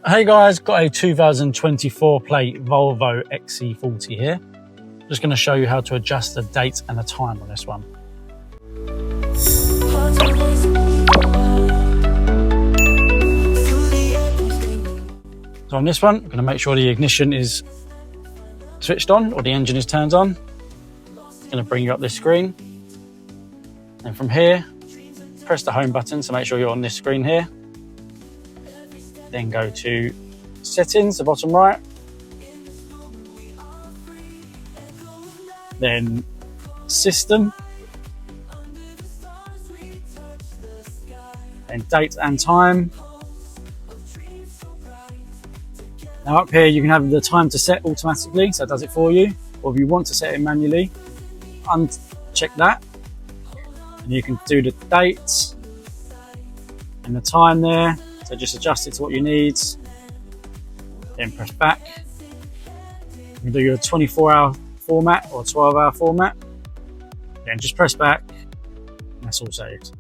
Hey guys, got a 2024 plate Volvo XC40 here. Just going to show you how to adjust the date and the time on this one. So on this one, I'm going to make sure the ignition is switched on or the engine is turned on. It's going to bring you up this screen. And from here, press the home button to make sure you're on this screen here. Then go to settings, the bottom right. Then system. Then date and time. Now up here you can have the time to set automatically, so it does it for you. Or if you want to set it manually, uncheck that. And you can do the date and the time there. So just adjust it to what you need. Then press back. You can do your 24-hour format or 12-hour format. Then just press back and that's all saved.